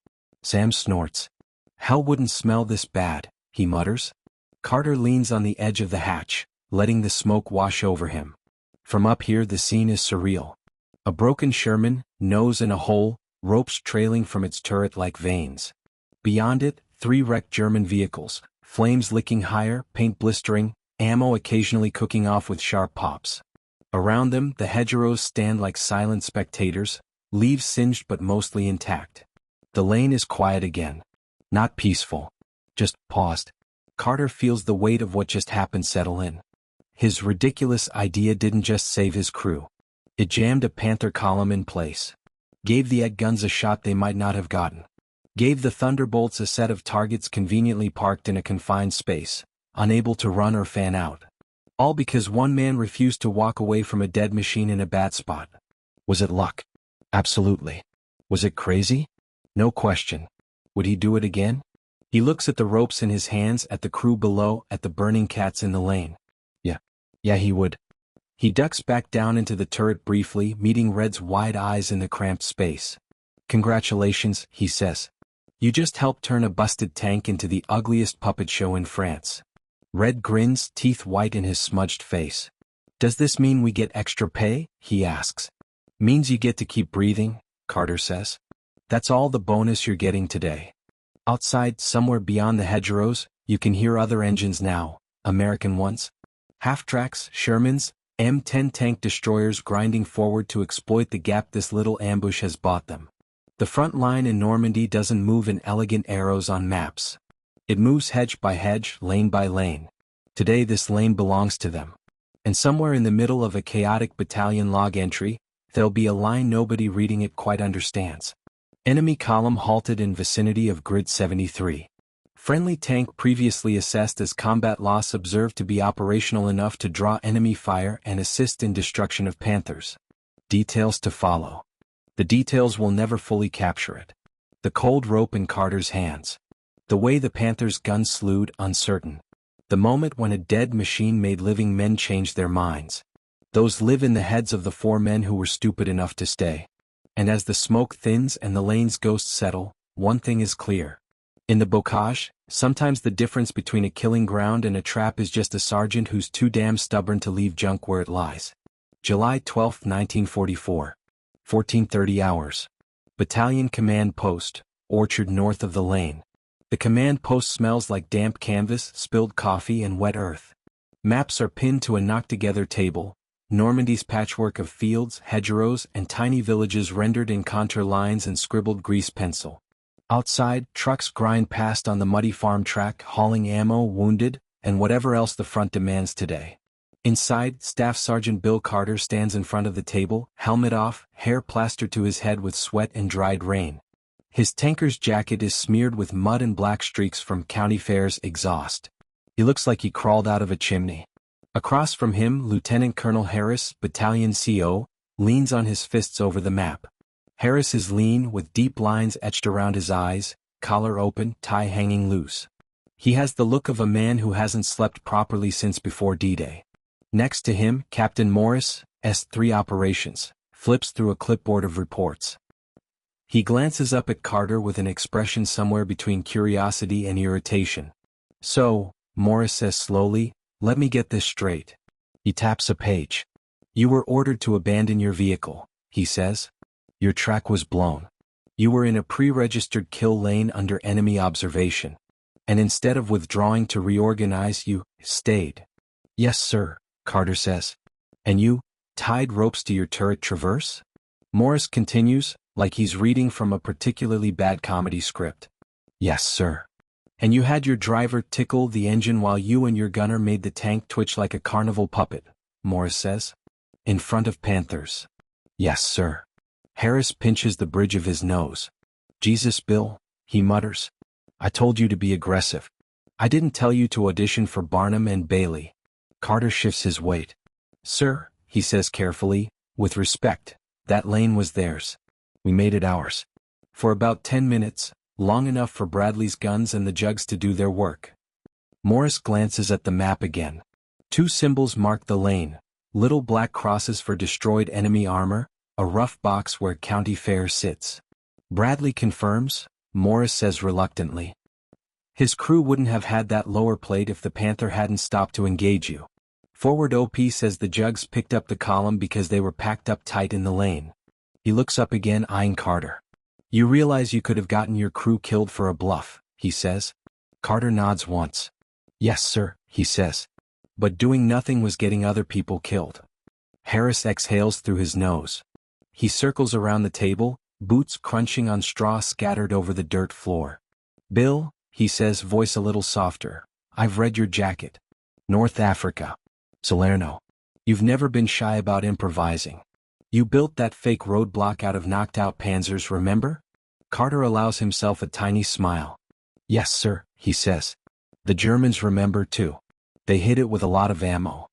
Sam snorts. "Hell wouldn't smell this bad," he mutters. Carter leans on the edge of the hatch, letting the smoke wash over him. From up here the scene is surreal. A broken Sherman, nose in a hole, ropes trailing from its turret like veins. Beyond it, 3 wrecked German vehicles, Flames licking higher, paint blistering, ammo occasionally cooking off with sharp pops. Around them, the hedgerows stand like silent spectators, leaves singed but mostly intact. The lane is quiet again. Not peaceful. Just paused. Carter feels the weight of what just happened settle in. His ridiculous idea didn't just save his crew. It jammed a Panther column in place. Gave the EG guns a shot they might not have gotten. Gave the Thunderbolts a set of targets conveniently parked in a confined space, unable to run or fan out. All because one man refused to walk away from a dead machine in a bad spot. Was it luck? Absolutely. Was it crazy? No question. Would he do it again? He looks at the ropes in his hands, at the crew below, at the burning cats in the lane. Yeah, he would. He ducks back down into the turret briefly, meeting Red's wide eyes in the cramped space. Congratulations, he says. You just helped turn a busted tank into the ugliest puppet show in France. Red grins, teeth white in his smudged face. Does this mean we get extra pay? He asks. Means you get to keep breathing, Carter says. That's all the bonus you're getting today. Outside, somewhere beyond the hedgerows, you can hear other engines now, American ones. Half-tracks, Shermans, M10 tank destroyers grinding forward to exploit the gap this little ambush has bought them. The front line in Normandy doesn't move in elegant arrows on maps. It moves hedge by hedge, lane by lane. Today this lane belongs to them. And somewhere in the middle of a chaotic battalion log entry, there'll be a line nobody reading it quite understands. Enemy column halted in vicinity of grid 73. Friendly tank previously assessed as combat loss observed to be operational enough to draw enemy fire and assist in destruction of Panthers. Details to follow. The details will never fully capture it. The cold rope in Carter's hands. The way the Panthers' guns slewed, uncertain. The moment when a dead machine made living men change their minds. Those live in the heads of the 4 men who were stupid enough to stay. And as the smoke thins and the lane's ghosts settle, one thing is clear. In the bocage, sometimes the difference between a killing ground and a trap is just a sergeant who's too damn stubborn to leave junk where it lies. July 12, 1944. 14:30 hours. Battalion Command Post, Orchard north of the lane. The command post smells like damp canvas, spilled coffee and wet earth. Maps are pinned to a knocked-together table, Normandy's patchwork of fields, hedgerows, and tiny villages rendered in contour lines and scribbled grease pencil. Outside, trucks grind past on the muddy farm track, hauling ammo, wounded, and whatever else the front demands today. Inside, Staff Sergeant Bill Carter stands in front of the table, helmet off, hair plastered to his head with sweat and dried rain. His tanker's jacket is smeared with mud and black streaks from county fair's exhaust. He looks like he crawled out of a chimney. Across from him, Lieutenant Colonel Harris, Battalion CO, leans on his fists over the map. Harris is lean, with deep lines etched around his eyes, collar open, tie hanging loose. He has the look of a man who hasn't slept properly since before D-Day. Next to him, Captain Morris, S3 Operations, flips through a clipboard of reports. He glances up at Carter with an expression somewhere between curiosity and irritation. So, Morris says slowly, let me get this straight. He taps a page. You were ordered to abandon your vehicle, he says. Your track was blown. You were in a pre-registered kill lane under enemy observation. And instead of withdrawing to reorganize, you stayed. Yes, sir, Carter says. And you tied ropes to your turret traverse? Morris continues, like he's reading from a particularly bad comedy script. Yes, sir. And you had your driver tickle the engine while you and your gunner made the tank twitch like a carnival puppet, Morris says. In front of Panthers. Yes, sir. Harris pinches the bridge of his nose. Jesus, Bill, he mutters. I told you to be aggressive. I didn't tell you to audition for Barnum and Bailey. Carter shifts his weight. Sir, he says carefully, with respect, that lane was theirs. We made it ours. For about 10 minutes, long enough for Bradley's guns and the jugs to do their work. Morris glances at the map again. 2 symbols mark the lane, little black crosses for destroyed enemy armor, a rough box where County Fair sits. Bradley confirms, Morris says reluctantly. His crew wouldn't have had that lower plate if the Panther hadn't stopped to engage you. Forward OP says the jugs picked up the column because they were packed up tight in the lane. He looks up again, eyeing Carter. You realize you could have gotten your crew killed for a bluff, he says. Carter nods once. Yes, sir, he says. But doing nothing was getting other people killed. Harris exhales through his nose. He circles around the table, boots crunching on straw scattered over the dirt floor. Bill, he says, voice a little softer, I've read your jacket. North Africa. Salerno. You've never been shy about improvising. You built that fake roadblock out of knocked-out panzers, remember? Carter allows himself a tiny smile. Yes, sir, he says. The Germans remember too. They hit it with a lot of ammo.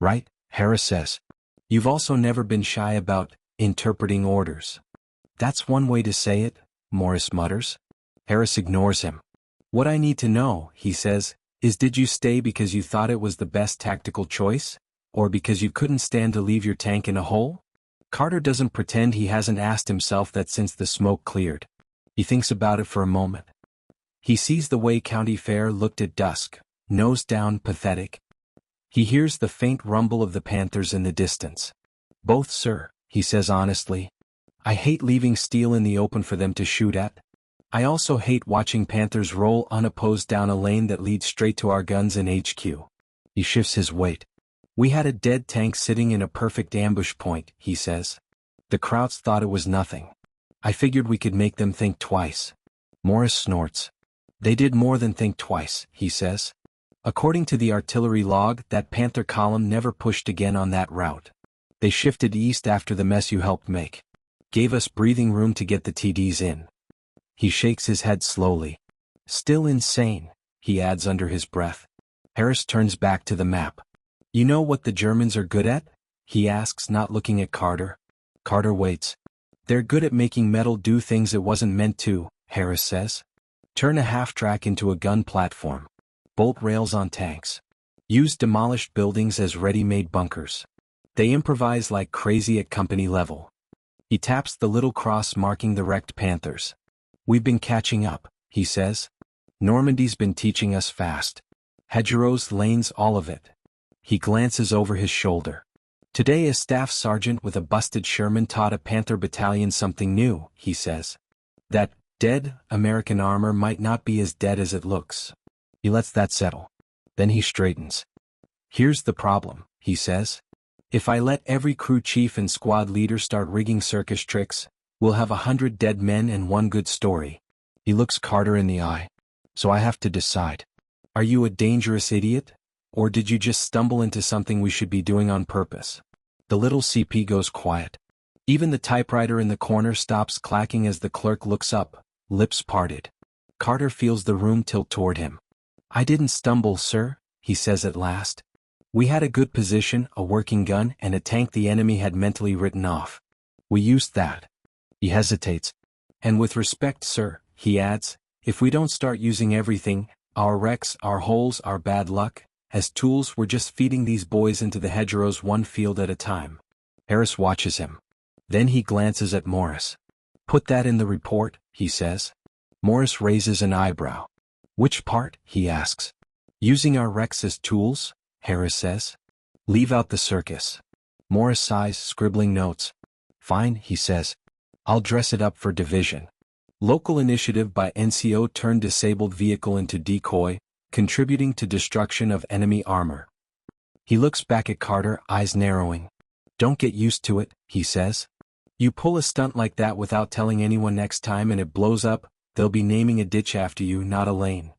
Right? Harris says. You've also never been shy about interpreting orders. That's one way to say it, Morris mutters. Harris ignores him. What I need to know, he says, is did you stay because you thought it was the best tactical choice? Or because you couldn't stand to leave your tank in a hole? Carter doesn't pretend he hasn't asked himself that since the smoke cleared. He thinks about it for a moment. He sees the way County Fair looked at dusk, nose down, pathetic. He hears the faint rumble of the Panthers in the distance. Both, sir, he says honestly. I hate leaving steel in the open for them to shoot at. I also hate watching Panthers roll unopposed down a lane that leads straight to our guns in HQ. He shifts his weight. We had a dead tank sitting in a perfect ambush point, he says. The Krauts thought it was nothing. I figured we could make them think twice. Morris snorts. They did more than think twice, he says. According to the artillery log, that Panther column never pushed again on that route. They shifted east after the mess you helped make. Gave us breathing room to get the TDs in. He shakes his head slowly. Still insane, he adds under his breath. Harris turns back to the map. You know what the Germans are good at? He asks, not looking at Carter. Carter waits. They're good at making metal do things it wasn't meant to, Harris says. Turn a half-track into a gun platform. Bolt rails on tanks. Use demolished buildings as ready-made bunkers. They improvise like crazy at company level. He taps the little cross marking the wrecked Panthers. We've been catching up, he says. Normandy's been teaching us fast. Hedgerows, lanes, all of it. He glances over his shoulder. Today a staff sergeant with a busted Sherman taught a Panther battalion something new, he says. That dead American armor might not be as dead as it looks. He lets that settle. Then he straightens. Here's the problem, he says. If I let every crew chief and squad leader start rigging circus tricks, we'll have 100 dead men and one good story. He looks Carter in the eye. So I have to decide. Are you a dangerous idiot? Or did you just stumble into something we should be doing on purpose? The little CP goes quiet. Even the typewriter in the corner stops clacking as the clerk looks up, lips parted. Carter feels the room tilt toward him. I didn't stumble, sir, he says at last. We had a good position, a working gun, and a tank the enemy had mentally written off. We used that. He hesitates. And with respect, sir, he adds, if we don't start using everything, our wrecks, our holes, our bad luck, as tools, we're just feeding these boys into the hedgerows one field at a time. Harris watches him. Then he glances at Morris. Put that in the report, he says. Morris raises an eyebrow. Which part, he asks. Using our wrecks as tools, Harris says. Leave out the circus. Morris sighs, scribbling notes. Fine, he says. I'll dress it up for division. Local initiative by NCO turned disabled vehicle into decoy, contributing to destruction of enemy armor. He looks back at Carter, eyes narrowing. Don't get used to it, he says. You pull a stunt like that without telling anyone next time and it blows up, they'll be naming a ditch after you, not a lane.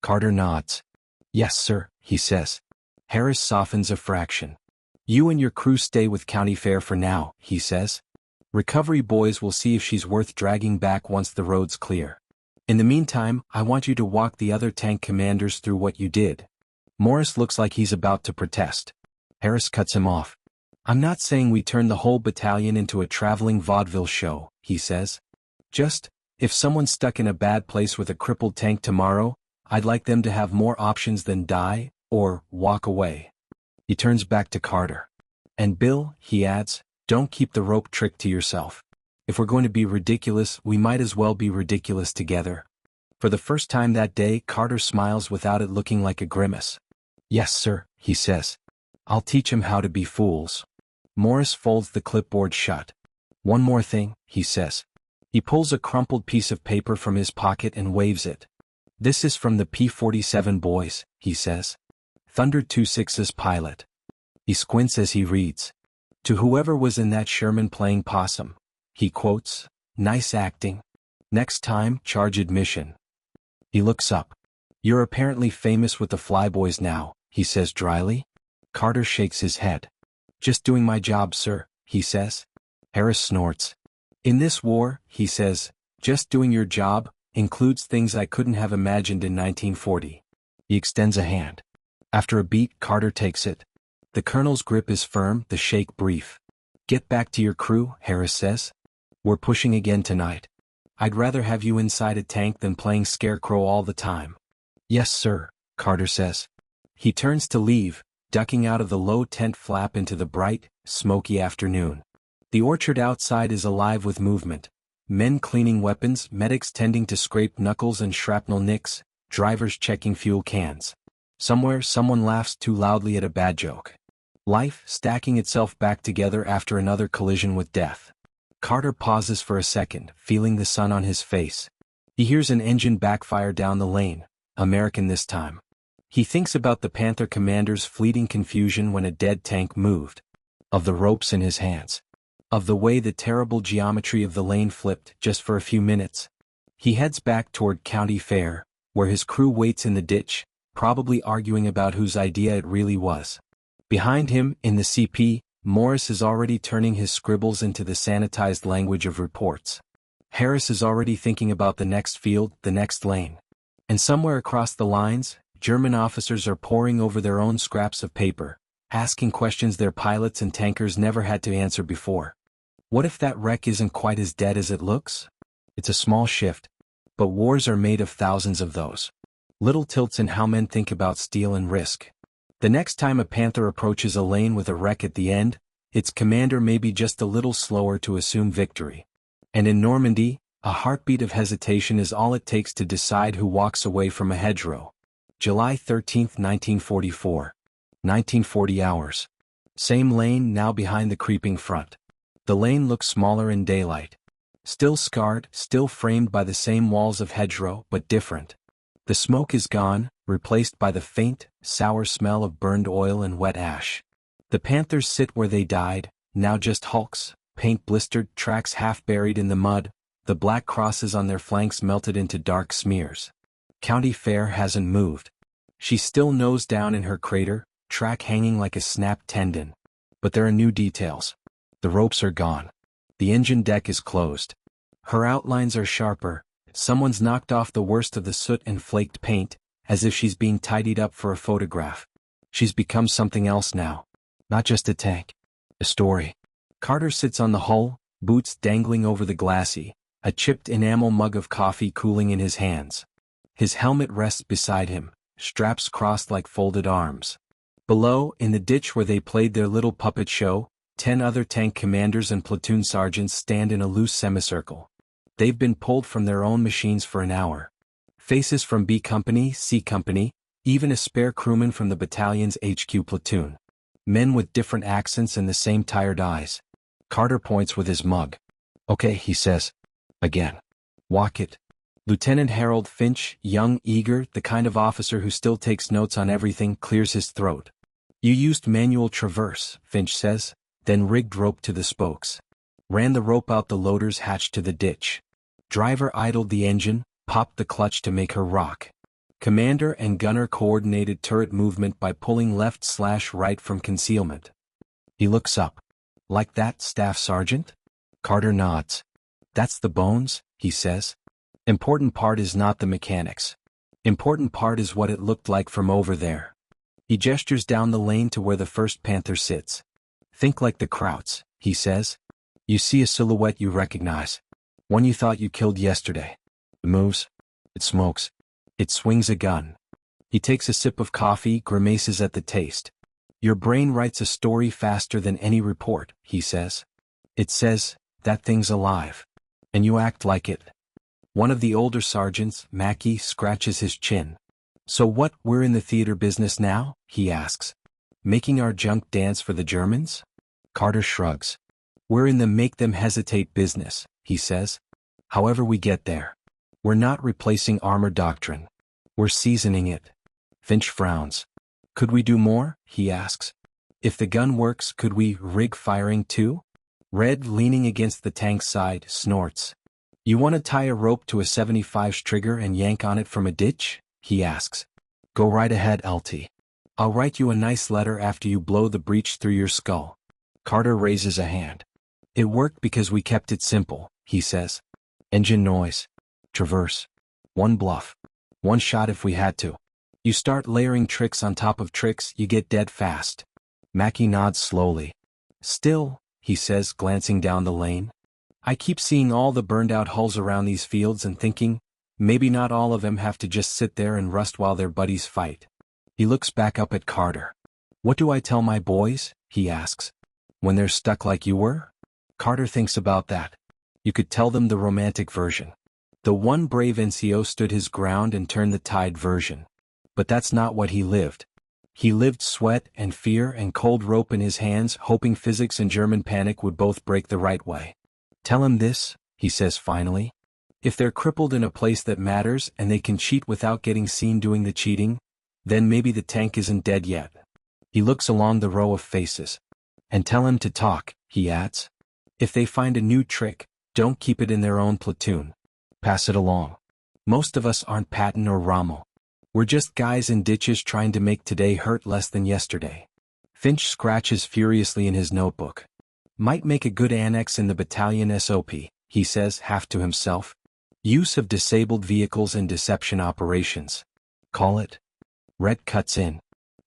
Carter nods. Yes, sir, he says. Harris softens a fraction. You and your crew stay with County Fair for now, he says. Recovery boys will see if she's worth dragging back once the road's clear. In the meantime, I want you to walk the other tank commanders through what you did. Morris looks like he's about to protest. Harris cuts him off. I'm not saying we turn the whole battalion into a traveling vaudeville show, he says. Just, if someone's stuck in a bad place with a crippled tank tomorrow, I'd like them to have more options than die, or walk away. He turns back to Carter. And Bill, he adds, don't keep the rope trick to yourself. If we're going to be ridiculous, we might as well be ridiculous together. For the first time that day, Carter smiles without it looking like a grimace. Yes, sir, he says. I'll teach him how to be fools. Morris folds the clipboard shut. One more thing, he says. He pulls a crumpled piece of paper from his pocket and waves it. "This is from the P-47 boys," he says. "Thunder 26's pilot." He squints as he reads. "To whoever was in that Sherman playing possum," he quotes, "nice acting. Next time, charge admission." He looks up. "You're apparently famous with the flyboys now," he says dryly. Carter shakes his head. "Just doing my job, sir," he says. Harris snorts. "In this war," he says, "just doing your job includes things I couldn't have imagined in 1940. He extends a hand. After a beat, Carter takes it. The colonel's grip is firm, the shake brief. "Get back to your crew," Harris says. "We're pushing again tonight. I'd rather have you inside a tank than playing scarecrow all the time." "Yes, sir," Carter says. He turns to leave, ducking out of the low tent flap into the bright, smoky afternoon. The orchard outside is alive with movement. Men cleaning weapons, medics tending to scrape knuckles and shrapnel nicks, drivers checking fuel cans. Somewhere, someone laughs too loudly at a bad joke. Life stacking itself back together after another collision with death. Carter pauses for a second, feeling the sun on his face. He hears an engine backfire down the lane, American this time. He thinks about the Panther commander's fleeting confusion when a dead tank moved. Of the ropes in his hands. Of the way the terrible geometry of the lane flipped just for a few minutes. He heads back toward County Fair, where his crew waits in the ditch, probably arguing about whose idea it really was. Behind him, in the CP, Morris is already turning his scribbles into the sanitized language of reports. Harris is already thinking about the next field, the next lane. And somewhere across the lines, German officers are poring over their own scraps of paper, asking questions their pilots and tankers never had to answer before. What if that wreck isn't quite as dead as it looks? It's a small shift, but wars are made of thousands of those. Little tilts in how men think about steel and risk. The next time a Panther approaches a lane with a wreck at the end, its commander may be just a little slower to assume victory. And in Normandy, a heartbeat of hesitation is all it takes to decide who walks away from a hedgerow. July 13, 1944. 1940 hours. Same lane now behind the creeping front. The lane looks smaller in daylight. Still scarred, still framed by the same walls of hedgerow, but different. The smoke is gone, replaced by the faint, sour smell of burned oil and wet ash. The Panthers sit where they died, now just hulks, paint-blistered tracks half buried in the mud, the black crosses on their flanks melted into dark smears. County Fair hasn't moved. She's still nose down in her crater, track hanging like a snapped tendon. But there are new details. The ropes are gone. The engine deck is closed. Her outlines are sharper. Someone's knocked off the worst of the soot and flaked paint, as if she's being tidied up for a photograph. She's become something else now. Not just a tank. A story. Carter sits on the hull, boots dangling over the glassy, a chipped enamel mug of coffee cooling in his hands. His helmet rests beside him, straps crossed like folded arms. Below, in the ditch where they played their little puppet show, 10 other tank commanders and platoon sergeants stand in a loose semicircle. They've been pulled from their own machines for an hour. Faces from B Company, C Company, even a spare crewman from the battalion's HQ platoon. Men with different accents and the same tired eyes. Carter points with his mug. "Okay," he says. Again. "Walk it." Lieutenant Harold Finch, young, eager, the kind of officer who still takes notes on everything, clears his throat. "You used manual traverse," Finch says, then rigged rope to the spokes. Ran the rope out the loader's hatch to the ditch. Driver idled the engine, popped the clutch to make her rock. Commander and gunner coordinated turret movement by pulling left/right from concealment. He looks up. "Like that, Staff Sergeant?" Carter nods. "That's the bones," he says. "Important part is not the mechanics. Important part is what it looked like from over there." He gestures down the lane to where the first Panther sits. "Think like the Krauts," he says. "You see a silhouette you recognize. One you thought you killed yesterday. It moves. It smokes. It swings a gun." He takes a sip of coffee, grimaces at the taste. "Your brain writes a story faster than any report," he says. "It says, that thing's alive. And you act like it." One of the older sergeants, Mackey, scratches his chin. "So what, we're in the theater business now?" he asks. "Making our junk dance for the Germans?" Carter shrugs. "We're in the make them hesitate business," he says. "However we get there. We're not replacing armor doctrine. We're seasoning it. Finch frowns. Could we do more? He asks. If the gun works, could we rig firing too? Red, leaning against the tank's side, snorts. You want to tie a rope to a 75's trigger and yank on it from a ditch? He asks. Go right ahead, LT. I'll write you a nice letter after you blow the breech through your skull. Carter raises a hand. It worked because we kept it simple, he says. Engine noise. Traverse. One bluff. One shot if we had to. You start layering tricks on top of tricks, you get dead fast. Mackie nods slowly. Still, he says, glancing down the lane. I keep seeing all the burned-out hulls around these fields and thinking, maybe not all of them have to just sit there and rust while their buddies fight. He looks back up at Carter. What do I tell my boys? He asks. When they're stuck like you were? Carter thinks about that. You could tell them the romantic version. The one brave NCO stood his ground and turned the tide version. But that's not what he lived. He lived sweat and fear and cold rope in his hands, hoping physics and German panic would both break the right way. Tell him this, he says finally. If they're crippled in a place that matters and they can cheat without getting seen doing the cheating, then maybe the tank isn't dead yet. He looks along the row of faces. And tell him to talk, he adds. If they find a new trick, don't keep it in their own platoon. Pass it along. Most of us aren't Patton or Rommel. We're just guys in ditches trying to make today hurt less than yesterday. Finch scratches furiously in his notebook. Might make a good annex in the battalion SOP, he says, half to himself. Use of disabled vehicles in deception operations. Call it. Red cuts in.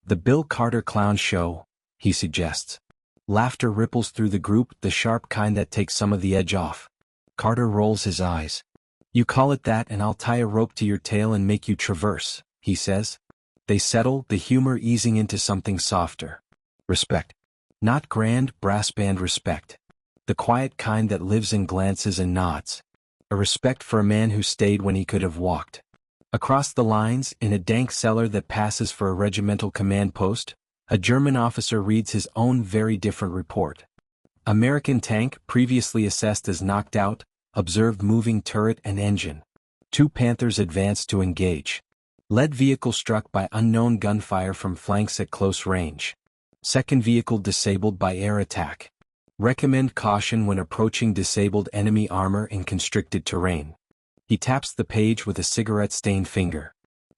The Bill Carter Clown Show, he suggests. Laughter ripples through the group, the sharp kind that takes some of the edge off. Carter rolls his eyes. You call it that and I'll tie a rope to your tail and make you traverse, he says. They settle, the humor easing into something softer. Respect. Not grand, brass band respect. The quiet kind that lives in glances and nods. A respect for a man who stayed when he could have walked. Across the lines, in a dank cellar that passes for a regimental command post, a German officer reads his own very different report. American tank, previously assessed as knocked out, observed moving turret and engine. 2 Panthers advanced to engage. Lead vehicle struck by unknown gunfire from flanks at close range. Second vehicle disabled by air attack. Recommend caution when approaching disabled enemy armor in constricted terrain. He taps the page with a cigarette-stained finger.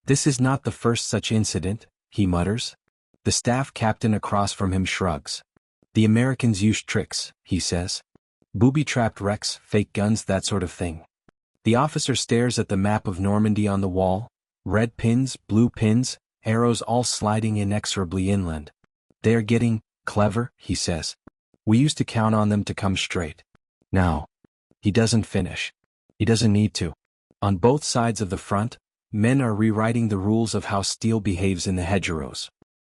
This is not the first such incident, he mutters. The staff captain across from him shrugs. The Americans use tricks, he says. Booby-trapped wrecks, fake guns, that sort of thing. The officer stares at the map of Normandy on the wall. Red pins, blue pins, arrows all sliding inexorably inland. They are getting clever, he says. We used to count on them to come straight. Now. He doesn't finish. He doesn't need to. On both sides of the front, men are rewriting the rules of how steel behaves in the hedgerows.